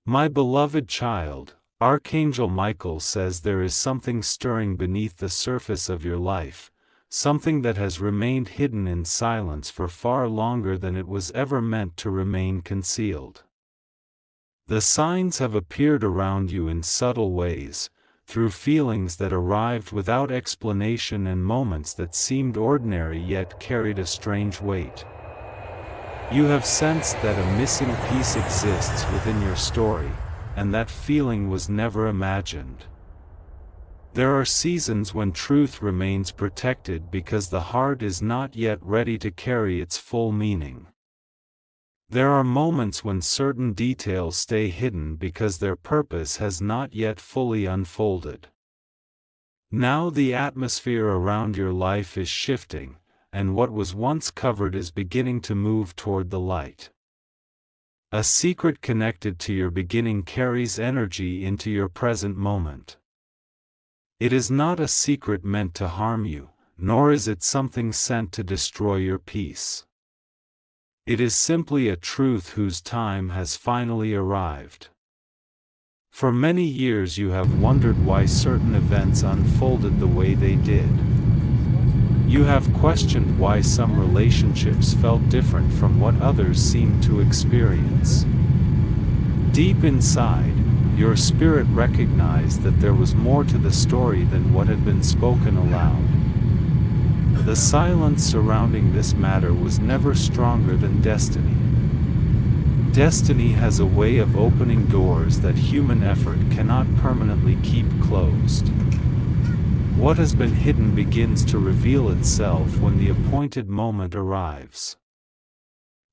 My beloved child, Archangel Michael says there is something stirring beneath the surface of your life, something that has remained hidden in silence for far longer than it was ever meant to remain concealed. The signs have appeared around you in subtle ways, through feelings that arrived without explanation and moments that seemed ordinary yet carried a strange weight. You have sensed that a missing piece exists within your story, and that feeling was never imagined. There are seasons when truth remains protected because the heart is not yet ready to carry its full meaning. There are moments when certain details stay hidden because their purpose has not yet fully unfolded. Now the atmosphere around your life is shifting, and what was once covered is beginning to move toward the light. A secret connected to your beginning carries energy into your present moment. It is not a secret meant to harm you, nor is it something sent to destroy your peace. It is simply a truth whose time has finally arrived. For many years you have wondered why certain events unfolded the way they did. You have questioned why some relationships felt different from what others seemed to experience. Deep inside, your spirit recognized that there was more to the story than what had been spoken aloud. The silence surrounding this matter was never stronger than destiny. Destiny has a way of opening doors that human effort cannot permanently keep closed. What has been hidden begins to reveal itself when the appointed moment arrives.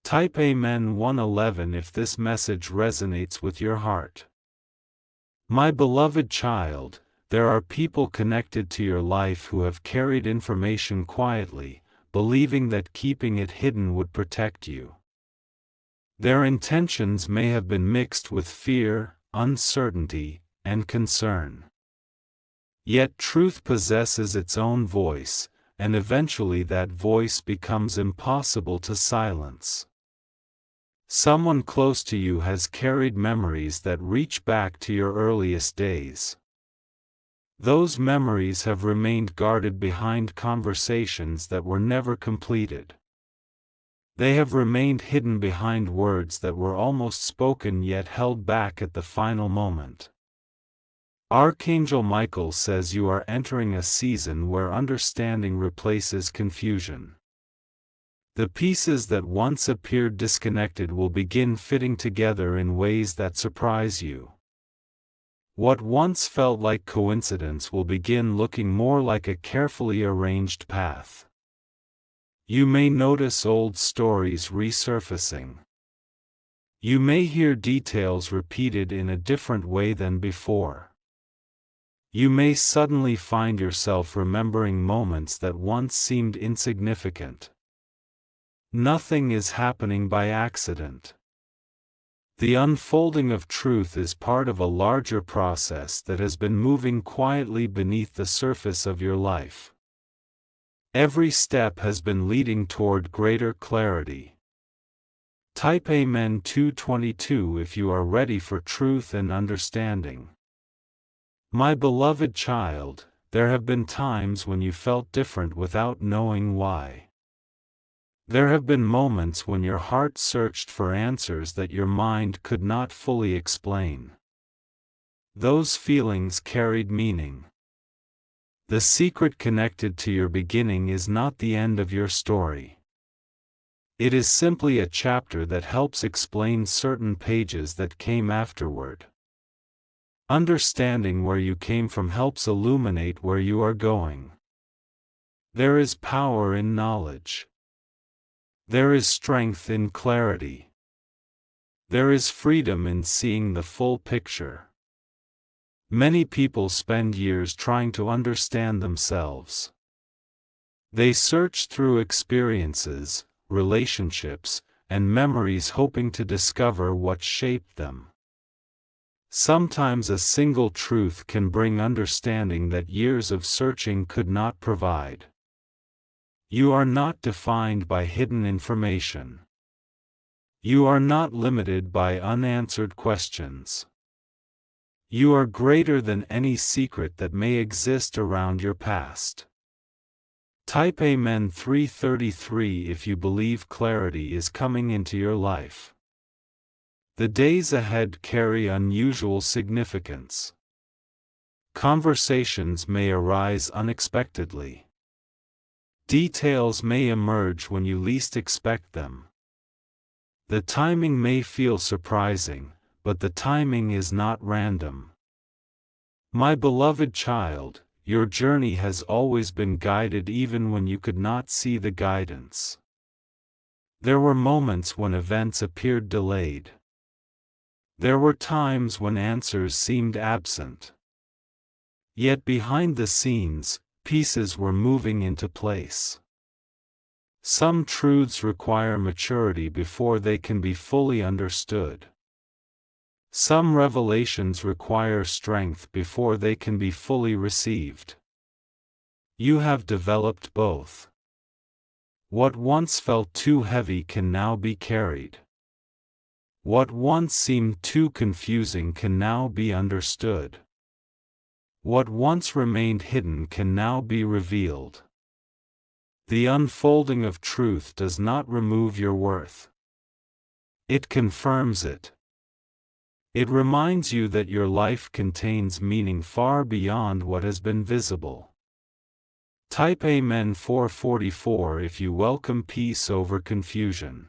Type Amen 111 if this message resonates with your heart. My beloved child, there are people connected to your life who have carried information quietly, believing that keeping it hidden would protect you. Their intentions may have been mixed with fear, uncertainty, and concern. Yet truth possesses its own voice, and eventually that voice becomes impossible to silence. Someone close to you has carried memories that reach back to your earliest days. Those memories have remained guarded behind conversations that were never completed. They have remained hidden behind words that were almost spoken yet held back at the final moment. Archangel Michael says you are entering a season where understanding replaces confusion. The pieces that once appeared disconnected will begin fitting together in ways that surprise you. What once felt like coincidence will begin looking more like a carefully arranged path. You may notice old stories resurfacing. You may hear details repeated in a different way than before. You may suddenly find yourself remembering moments that once seemed insignificant. Nothing is happening by accident. The unfolding of truth is part of a larger process that has been moving quietly beneath the surface of your life. Every step has been leading toward greater clarity. Type Amen 222 if you are ready for truth and understanding. My beloved child, there have been times when you felt different without knowing why. There have been moments when your heart searched for answers that your mind could not fully explain. Those feelings carried meaning. The secret connected to your beginning is not the end of your story. It is simply a chapter that helps explain certain pages that came afterward. Understanding where you came from helps illuminate where you are going. There is power in knowledge. There is strength in clarity. There is freedom in seeing the full picture. Many people spend years trying to understand themselves. They search through experiences, relationships, and memories hoping to discover what shaped them. Sometimes a single truth can bring understanding that years of searching could not provide. You are not defined by hidden information. You are not limited by unanswered questions. You are greater than any secret that may exist around your past. Type Amen 333 if you believe clarity is coming into your life. The days ahead carry unusual significance. Conversations may arise unexpectedly. Details may emerge when you least expect them. The timing may feel surprising, but the timing is not random. My beloved child, your journey has always been guided even when you could not see the guidance. There were moments when events appeared delayed. There were times when answers seemed absent. Yet behind the scenes, pieces were moving into place. Some truths require maturity before they can be fully understood. Some revelations require strength before they can be fully received. You have developed both. What once felt too heavy can now be carried. What once seemed too confusing can now be understood. What once remained hidden can now be revealed. The unfolding of truth does not remove your worth. It confirms it. It reminds you that your life contains meaning far beyond what has been visible. Type Amen 444 if you welcome peace over confusion.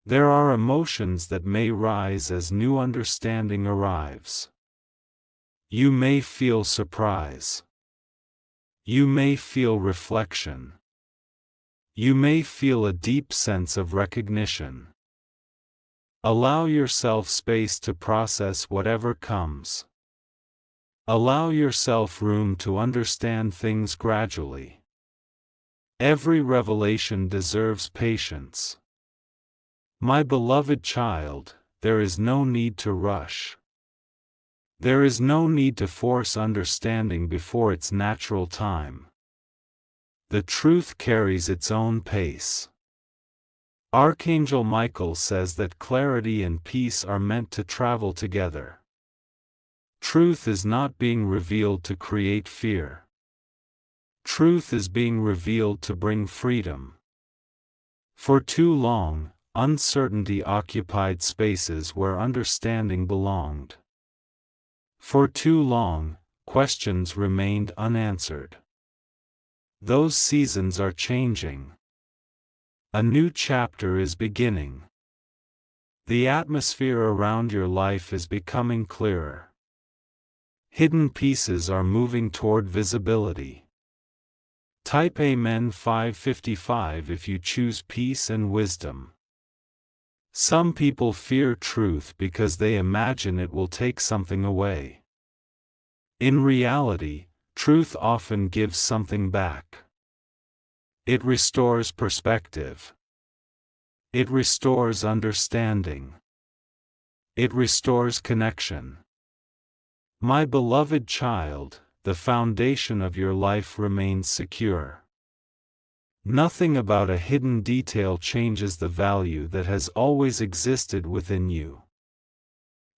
There are emotions that may rise as new understanding arrives. You may feel surprise. You may feel reflection. You may feel a deep sense of recognition. Allow yourself space to process whatever comes. Allow yourself room to understand things gradually. Every revelation deserves patience. My beloved child, there is no need to rush. There is no need to force understanding before its natural time. The truth carries its own pace. Archangel Michael says that clarity and peace are meant to travel together. Truth is not being revealed to create fear. Truth is being revealed to bring freedom. For too long, uncertainty occupied spaces where understanding belonged. For too long, questions remained unanswered. Those seasons are changing. A new chapter is beginning. The atmosphere around your life is becoming clearer. Hidden pieces are moving toward visibility. Type Amen 555 if you choose peace and wisdom. Some people fear truth because they imagine it will take something away. In reality, truth often gives something back. It restores perspective. It restores understanding. It restores connection. My beloved child, the foundation of your life remains secure. Nothing about a hidden detail changes the value that has always existed within you.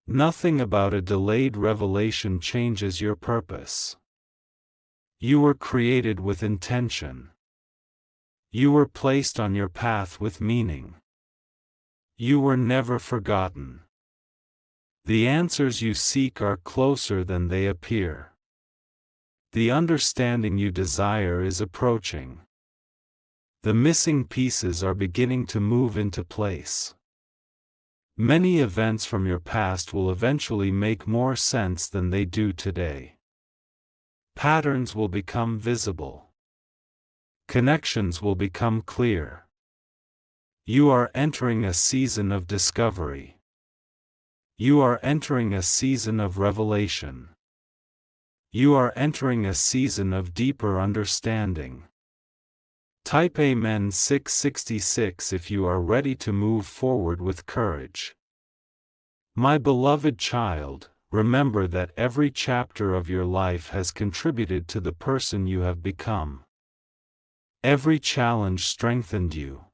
Nothing about a delayed revelation changes your purpose. You were created with intention. You were placed on your path with meaning. You were never forgotten. The answers you seek are closer than they appear. The understanding you desire is approaching. The missing pieces are beginning to move into place. Many events from your past will eventually make more sense than they do today. Patterns will become visible. Connections will become clear. You are entering a season of discovery. You are entering a season of revelation. You are entering a season of deeper understanding. Type Amen 666 if you are ready to move forward with courage. My beloved child, remember that every chapter of your life has contributed to the person you have become. Every challenge strengthened you.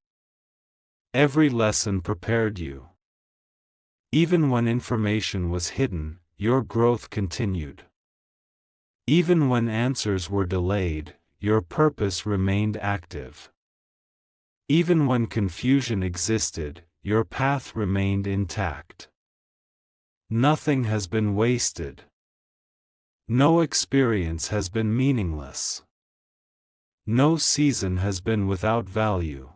Every lesson prepared you. Even when information was hidden, your growth continued. Even when answers were delayed, your purpose remained active. Even when confusion existed, your path remained intact. Nothing has been wasted. No experience has been meaningless. No season has been without value.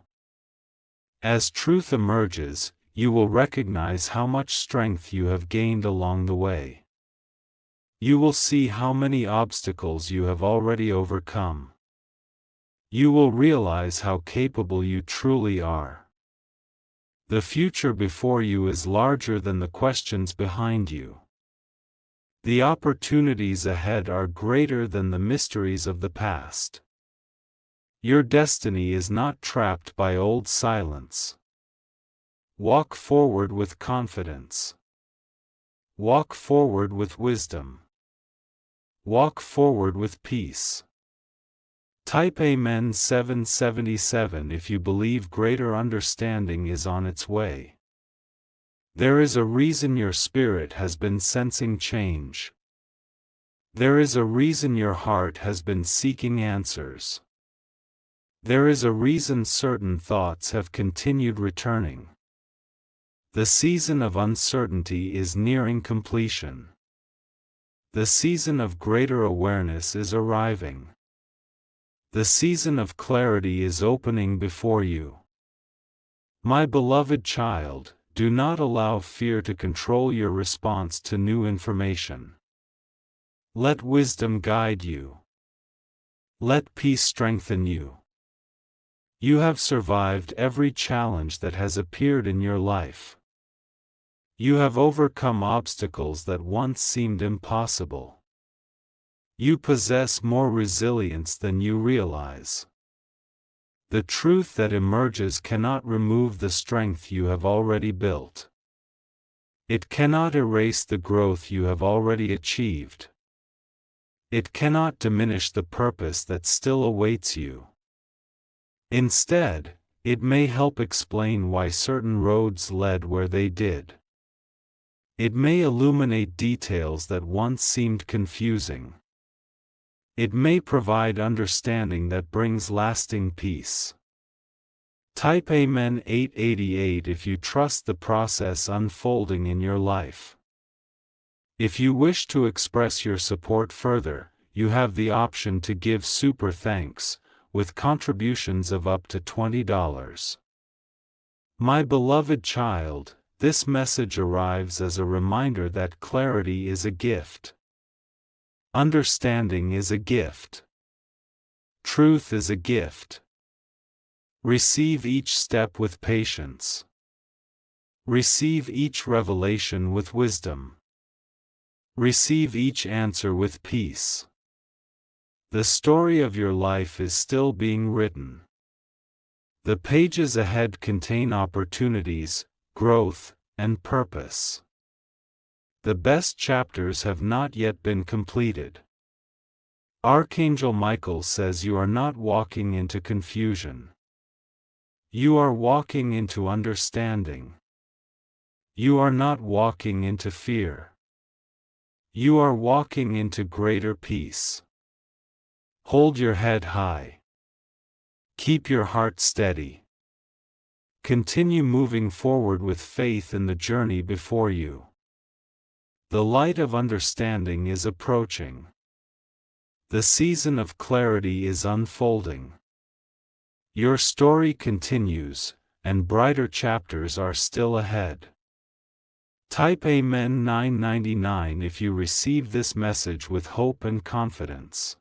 As truth emerges, you will recognize how much strength you have gained along the way. You will see how many obstacles you have already overcome. You will realize how capable you truly are. The future before you is larger than the questions behind you. The opportunities ahead are greater than the mysteries of the past. Your destiny is not trapped by old silence. Walk forward with confidence. Walk forward with wisdom. Walk forward with peace. Type Amen 777 if you believe greater understanding is on its way. There is a reason your spirit has been sensing change. There is a reason your heart has been seeking answers. There is a reason certain thoughts have continued returning. The season of uncertainty is nearing completion. The season of greater awareness is arriving. The season of clarity is opening before you. My beloved child, do not allow fear to control your response to new information. Let wisdom guide you. Let peace strengthen you. You have survived every challenge that has appeared in your life. You have overcome obstacles that once seemed impossible. You possess more resilience than you realize. The truth that emerges cannot remove the strength you have already built. It cannot erase the growth you have already achieved. It cannot diminish the purpose that still awaits you. Instead, it may help explain why certain roads led where they did. It may illuminate details that once seemed confusing. It may provide understanding that brings lasting peace. Type Amen 888 if you trust the process unfolding in your life. If you wish to express your support further, you have the option to give super thanks, with contributions of up to $20. My beloved child, this message arrives as a reminder that clarity is a gift. Understanding is a gift. Truth is a gift. Receive each step with patience. Receive each revelation with wisdom. Receive each answer with peace. The story of your life is still being written. The pages ahead contain opportunities, growth, and purpose. The best chapters have not yet been completed. Archangel Michael says you are not walking into confusion. You are walking into understanding. You are not walking into fear. You are walking into greater peace. Hold your head high. Keep your heart steady. Continue moving forward with faith in the journey before you. The light of understanding is approaching. The season of clarity is unfolding. Your story continues, and brighter chapters are still ahead. Type Amen 999 if you receive this message with hope and confidence.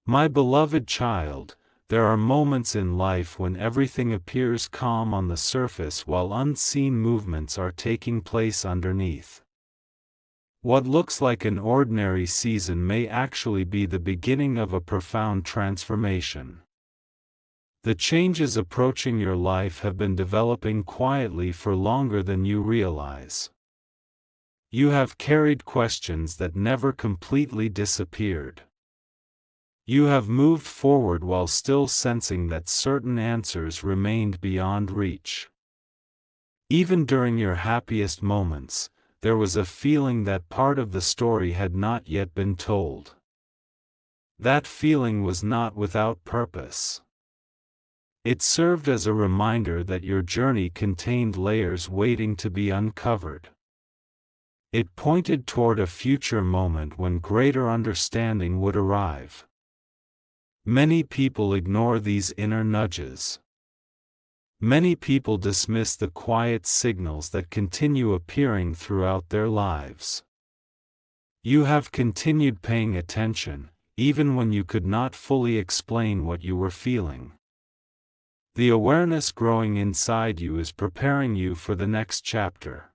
My beloved child, there are moments in life when everything appears calm on the surface while unseen movements are taking place underneath. What looks like an ordinary season may actually be the beginning of a profound transformation. The changes approaching your life have been developing quietly for longer than you realize. You have carried questions that never completely disappeared. You have moved forward while still sensing that certain answers remained beyond reach. Even during your happiest moments, there was a feeling that part of the story had not yet been told. That feeling was not without purpose. It served as a reminder that your journey contained layers waiting to be uncovered. It pointed toward a future moment when greater understanding would arrive. Many people ignore these inner nudges. Many people dismiss the quiet signals that continue appearing throughout their lives. You have continued paying attention, even when you could not fully explain what you were feeling. The awareness growing inside you is preparing you for the next chapter.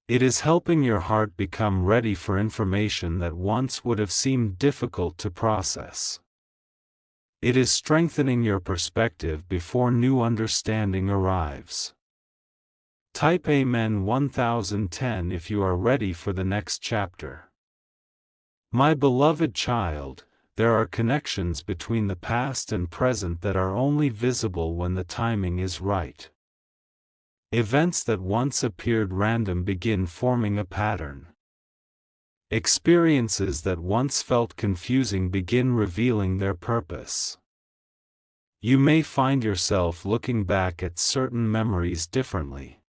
It is helping your heart become ready for information that once would have seemed difficult to process. It is strengthening your perspective before new understanding arrives. Type Amen 1010 if you are ready for the next chapter. My beloved child, there are connections between the past and present that are only visible when the timing is right. Events that once appeared random begin forming a pattern. Experiences that once felt confusing begin revealing their purpose. You may find yourself looking back at certain memories differently.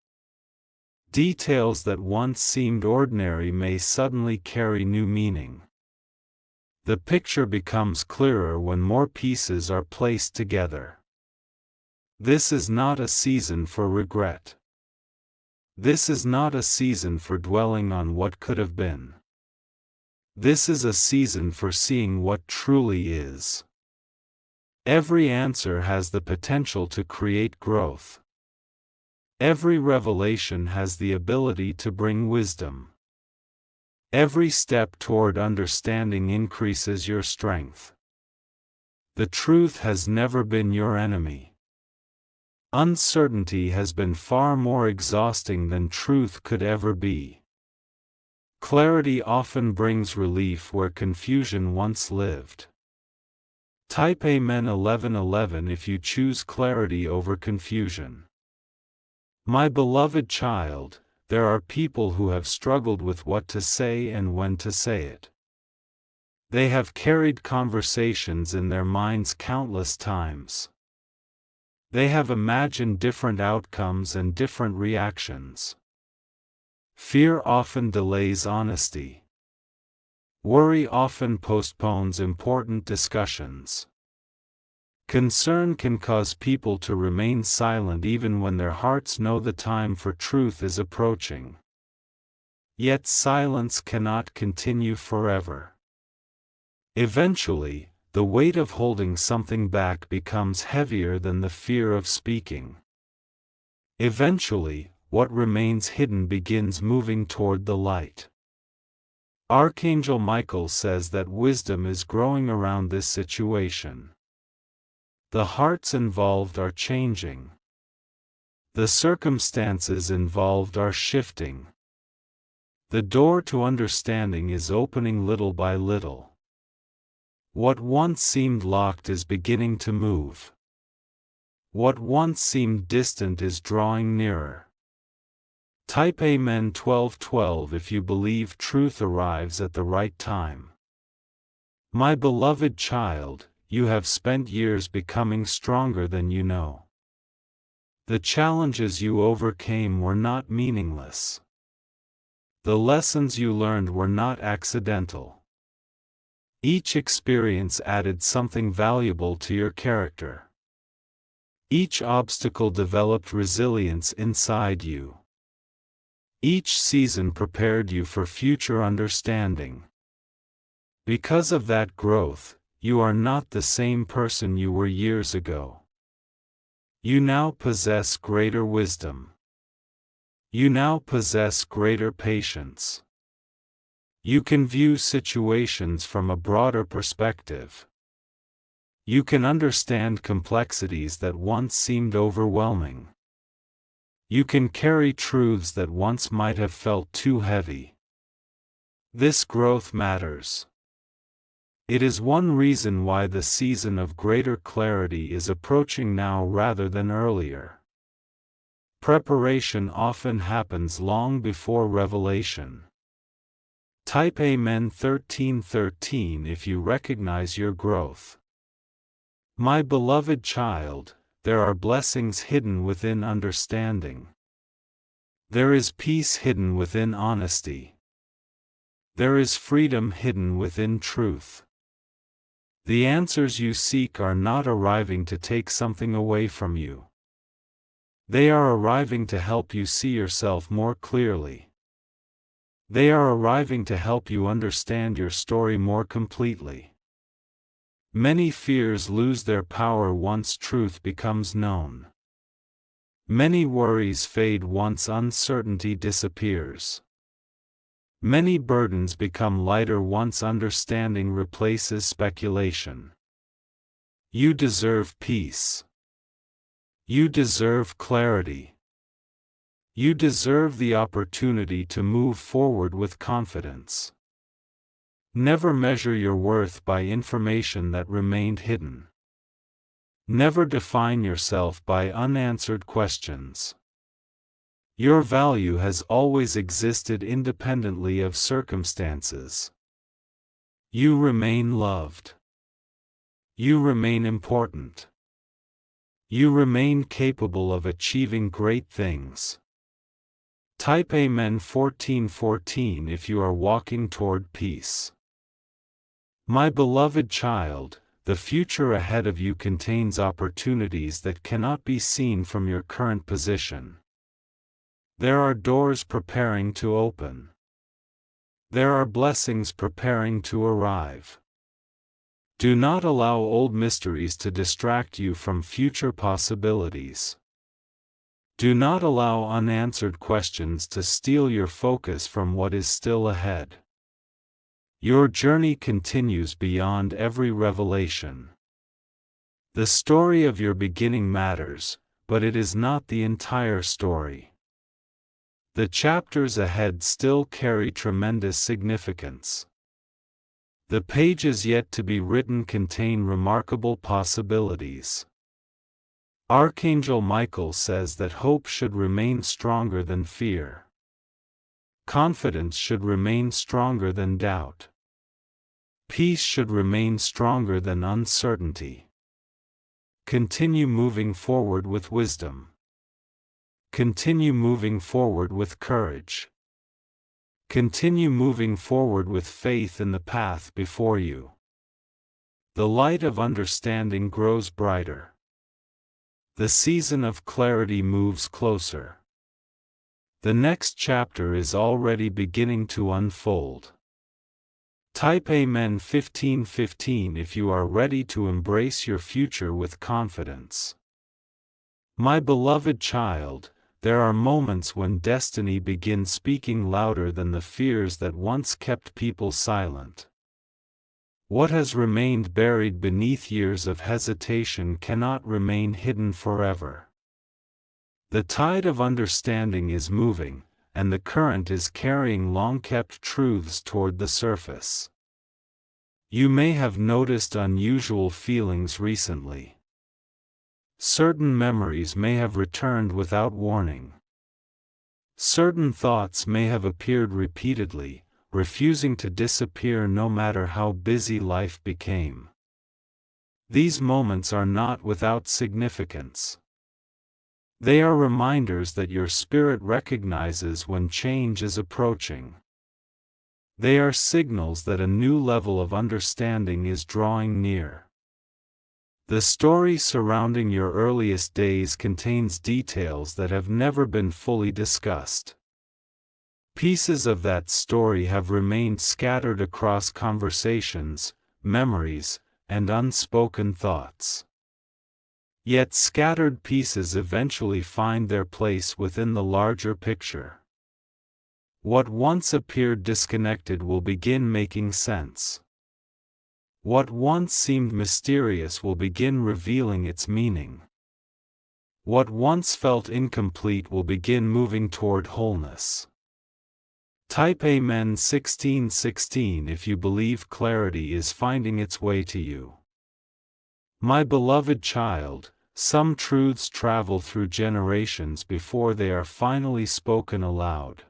Details that once seemed ordinary may suddenly carry new meaning. The picture becomes clearer when more pieces are placed together. This is not a season for regret. This is not a season for dwelling on what could have been. This is a season for seeing what truly is. Every answer has the potential to create growth. Every revelation has the ability to bring wisdom. Every step toward understanding increases your strength. The truth has never been your enemy. Uncertainty has been far more exhausting than truth could ever be. Clarity often brings relief where confusion once lived. Type Amen 1111 if you choose clarity over confusion. My beloved child, there are people who have struggled with what to say and when to say it. They have carried conversations in their minds countless times. They have imagined different outcomes and different reactions. Fear often delays honesty. Worry often postpones important discussions. Concern can cause people to remain silent even when their hearts know the time for truth is approaching. Yet silence cannot continue forever. Eventually, the weight of holding something back becomes heavier than the fear of speaking. Eventually, what remains hidden begins moving toward the light. Archangel Michael says that wisdom is growing around this situation. The hearts involved are changing. The circumstances involved are shifting. The door to understanding is opening little by little. What once seemed locked is beginning to move. What once seemed distant is drawing nearer. Type Amen 1212 if you believe truth arrives at the right time. My beloved child, you have spent years becoming stronger than you know. The challenges you overcame were not meaningless. The lessons you learned were not accidental. Each experience added something valuable to your character. Each obstacle developed resilience inside you. Each season prepared you for future understanding. Because of that growth, you are not the same person you were years ago. You now possess greater wisdom. You now possess greater patience. You can view situations from a broader perspective. You can understand complexities that once seemed overwhelming. You can carry truths that once might have felt too heavy. This growth matters. It is one reason why the season of greater clarity is approaching now rather than earlier. Preparation often happens long before revelation. Type Amen 1313 if you recognize your growth. My beloved child, there are blessings hidden within understanding. There is peace hidden within honesty. There is freedom hidden within truth. The answers you seek are not arriving to take something away from you. They are arriving to help you see yourself more clearly. They are arriving to help you understand your story more completely. Many fears lose their power once truth becomes known. Many worries fade once uncertainty disappears. Many burdens become lighter once understanding replaces speculation. You deserve peace. You deserve clarity. You deserve the opportunity to move forward with confidence. Never measure your worth by information that remained hidden. Never define yourself by unanswered questions. Your value has always existed independently of circumstances. You remain loved. You remain important. You remain capable of achieving great things. Type Amen 1414 if you are walking toward peace. My beloved child, the future ahead of you contains opportunities that cannot be seen from your current position. There are doors preparing to open. There are blessings preparing to arrive. Do not allow old mysteries to distract you from future possibilities. Do not allow unanswered questions to steal your focus from what is still ahead. Your journey continues beyond every revelation. The story of your beginning matters, but it is not the entire story. The chapters ahead still carry tremendous significance. The pages yet to be written contain remarkable possibilities. Archangel Michael says that hope should remain stronger than fear. Confidence should remain stronger than doubt. Peace should remain stronger than uncertainty. Continue moving forward with wisdom. Continue moving forward with courage. Continue moving forward with faith in the path before you. The light of understanding grows brighter. The season of clarity moves closer. The next chapter is already beginning to unfold. Type Amen 1515 if you are ready to embrace your future with confidence. My beloved child, there are moments when destiny begins speaking louder than the fears that once kept people silent. What has remained buried beneath years of hesitation cannot remain hidden forever. The tide of understanding is moving, and the current is carrying long-kept truths toward the surface. You may have noticed unusual feelings recently. Certain memories may have returned without warning. Certain thoughts may have appeared repeatedly, refusing to disappear no matter how busy life became. These moments are not without significance. They are reminders that your spirit recognizes when change is approaching. They are signals that a new level of understanding is drawing near. The story surrounding your earliest days contains details that have never been fully discussed. Pieces of that story have remained scattered across conversations, memories, and unspoken thoughts. Yet scattered pieces eventually find their place within the larger picture. What once appeared disconnected will begin making sense. What once seemed mysterious will begin revealing its meaning. What once felt incomplete will begin moving toward wholeness. Type Amen 1616 if you believe clarity is finding its way to you. My beloved child, some truths travel through generations before they are finally spoken aloud.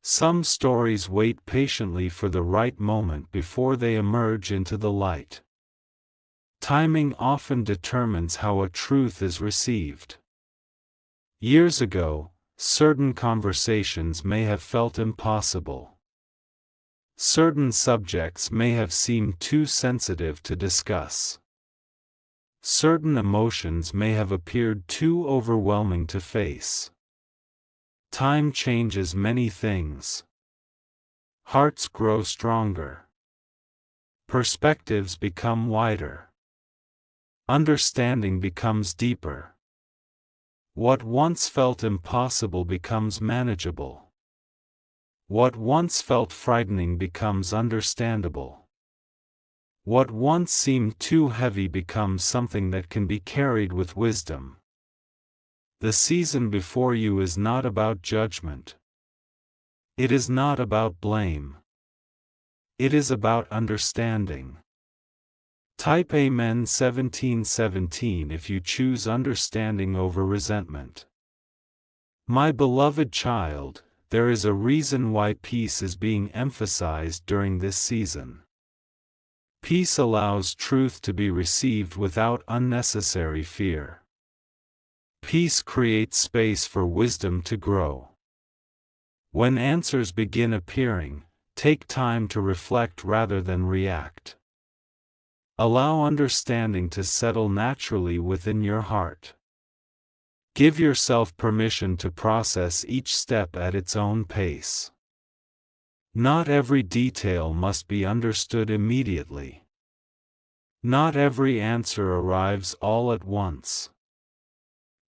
Some stories wait patiently for the right moment before they emerge into the light. Timing often determines how a truth is received. Years ago, certain conversations may have felt impossible. Certain subjects may have seemed too sensitive to discuss. Certain emotions may have appeared too overwhelming to face. Time changes many things. Hearts grow stronger. Perspectives become wider. Understanding becomes deeper. What once felt impossible becomes manageable. What once felt frightening becomes understandable. What once seemed too heavy becomes something that can be carried with wisdom. The season before you is not about judgment. It is not about blame. It is about understanding. Type Amen 1717 if you choose understanding over resentment. My beloved child, there is a reason why peace is being emphasized during this season. Peace allows truth to be received without unnecessary fear. Peace creates space for wisdom to grow. When answers begin appearing, take time to reflect rather than react. Allow understanding to settle naturally within your heart. Give yourself permission to process each step at its own pace. Not every detail must be understood immediately. Not every answer arrives all at once.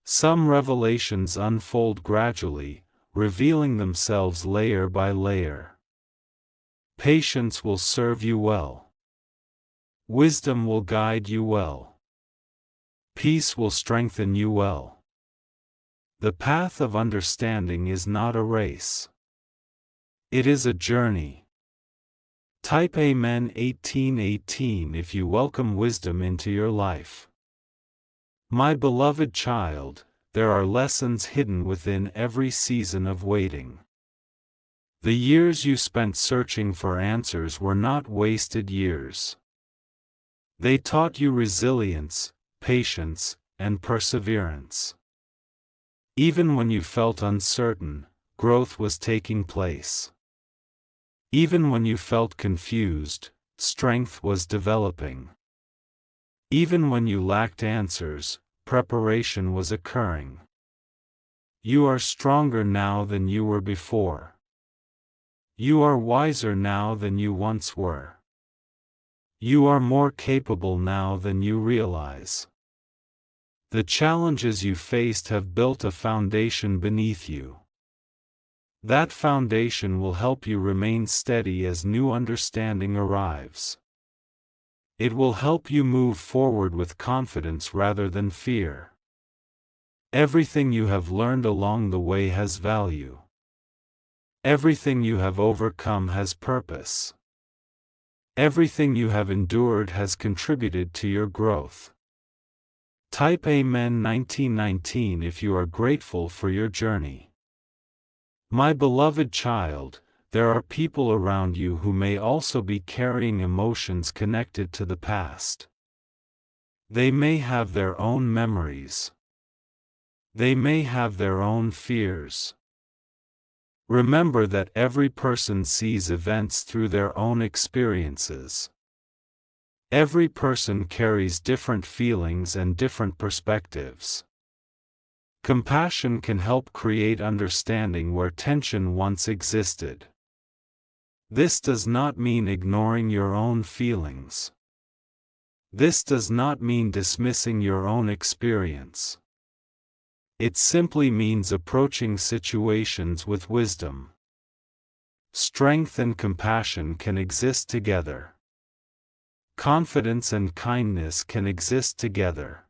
Some revelations unfold gradually, revealing themselves layer by layer. Patience will serve you well. Wisdom will guide you well. Peace will strengthen you well. The path of understanding is not a race. It is a journey. Type Amen 1818 if you welcome wisdom into your life. My beloved child, there are lessons hidden within every season of waiting. The years you spent searching for answers were not wasted years. They taught you resilience, patience, and perseverance. Even when you felt uncertain, growth was taking place. Even when you felt confused, strength was developing. Even when you lacked answers, preparation was occurring. You are stronger now than you were before. You are wiser now than you once were. You are more capable now than you realize. The challenges you faced have built a foundation beneath you. That foundation will help you remain steady as new understanding arrives. It will help you move forward with confidence rather than fear. Everything you have learned along the way has value. Everything you have overcome has purpose. Everything you have endured has contributed to your growth. Type Amen 1919 if you are grateful for your journey. My beloved child, there are people around you who may also be carrying emotions connected to the past. They may have their own memories. They may have their own fears. Remember that every person sees events through their own experiences. Every person carries different feelings and different perspectives. Compassion can help create understanding where tension once existed. This does not mean ignoring your own feelings. This does not mean dismissing your own experience. It simply means approaching situations with wisdom. Strength and compassion can exist together. Confidence and kindness can exist together.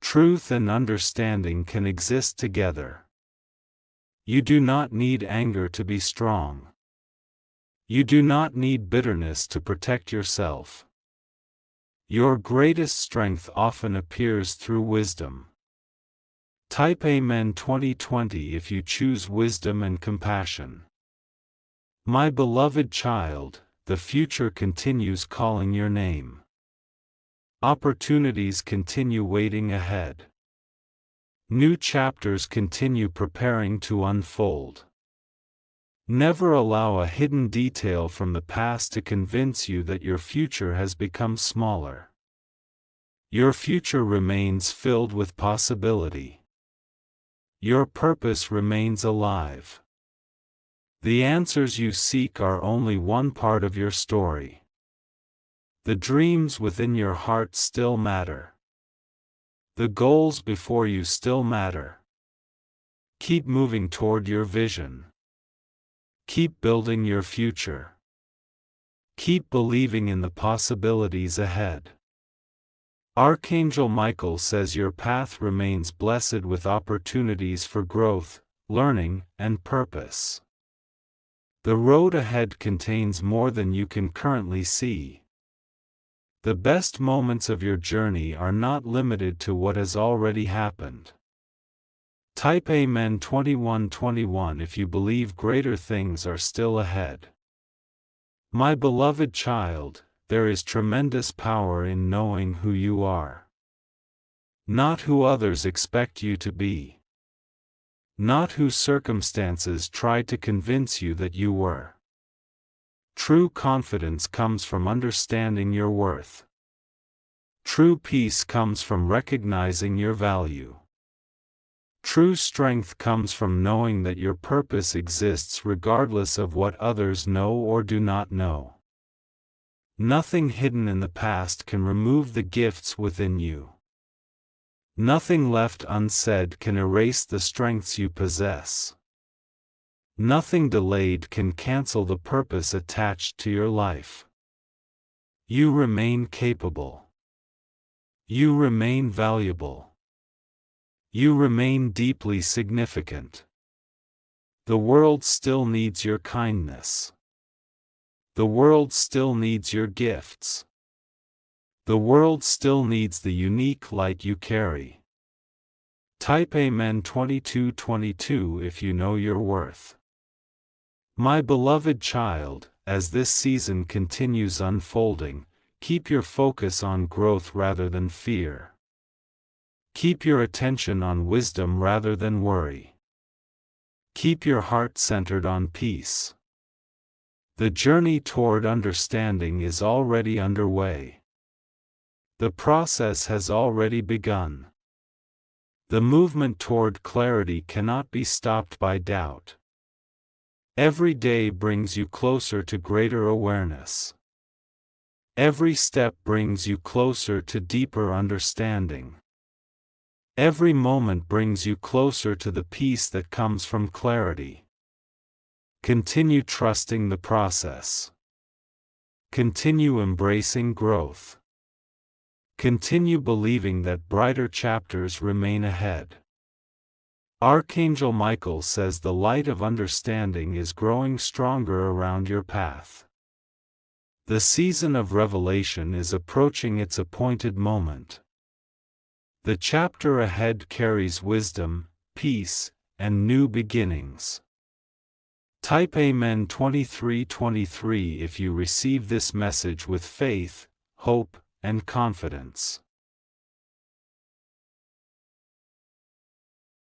Truth and understanding can exist together. You do not need anger to be strong. You do not need bitterness to protect yourself. Your greatest strength often appears through wisdom. Type Amen 2020 if you choose wisdom and compassion. My beloved child, the future continues calling your name. Opportunities continue waiting ahead. New chapters continue preparing to unfold. Never allow a hidden detail from the past to convince you that your future has become smaller. Your future remains filled with possibility. Your purpose remains alive. The answers you seek are only one part of your story. The dreams within your heart still matter. The goals before you still matter. Keep moving toward your vision. Keep building your future. Keep believing in the possibilities ahead. Archangel Michael says your path remains blessed with opportunities for growth, learning, and purpose. The road ahead contains more than you can currently see. The best moments of your journey are not limited to what has already happened. Type Amen 2121 if you believe greater things are still ahead. My beloved child, there is tremendous power in knowing who you are. Not who others expect you to be. Not who circumstances try to convince you that you were. True confidence comes from understanding your worth. True peace comes from recognizing your value. True strength comes from knowing that your purpose exists regardless of what others know or do not know. Nothing hidden in the past can remove the gifts within you. Nothing left unsaid can erase the strengths you possess. Nothing delayed can cancel the purpose attached to your life. You remain capable. You remain valuable. You remain deeply significant. The world still needs your kindness. The world still needs your gifts. The world still needs the unique light you carry. Type Amen 2222 if you know your worth. My beloved child, as this season continues unfolding, keep your focus on growth rather than fear. Keep your attention on wisdom rather than worry. Keep your heart centered on peace. The journey toward understanding is already underway. The process has already begun. The movement toward clarity cannot be stopped by doubt. Every day brings you closer to greater awareness. Every step brings you closer to deeper understanding. Every moment brings you closer to the peace that comes from clarity. Continue trusting the process. Continue embracing growth. Continue believing that brighter chapters remain ahead. Archangel Michael says the light of understanding is growing stronger around your path. The season of revelation is approaching its appointed moment. The chapter ahead carries wisdom, peace, and new beginnings. Type Amen 2323 if you receive this message with faith, hope, and confidence.